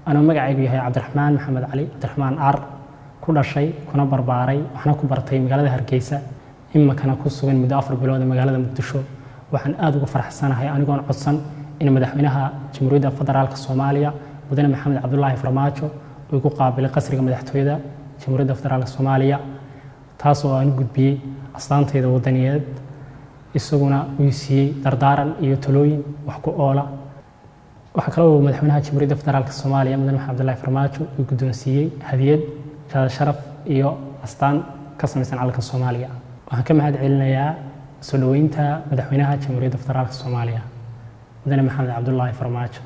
أنا magacaygu yahay Cabdiraxmaan Maxamed Cali Cabdiraxmaan Ar ku dhashay kuna barbaaray waxna ku bartay magaalada Hargeysa imikana ku sugan muddo 4 bilood magaalada Muqdisho waxaan aad ugu faraxsanahay anigoon codsan in madaxweynaha Jamhuuriyadda Federaalka Soomaaliya Mudane Maxamed Cabdullaahi Farmaajo uu ku qaabilay qasriga madaxtooyada Jamhuuriyadda Federaalka Soomaaliya taasoo aan gudbiyay astaantayda wadaniyadeed isaguna uu siiyay dardaaran iyo talooyin wax ku oola waxa kale oo madaxweynaha Jamhuuriyadda Federaalka Soomaaliya Mudane Maxamed Cabdullaahi Farmaajo uu guddoonsiiyay hadiyad sharaf iyo astaan ka samaysan calanka Soomaaliya waxaan ka mahad celinayaa soo dhaweynta madaxweynaha Jamhuuriyadda Federaalka Soomaaliya Mudane Maxamed Cabdullaahi Farmaajo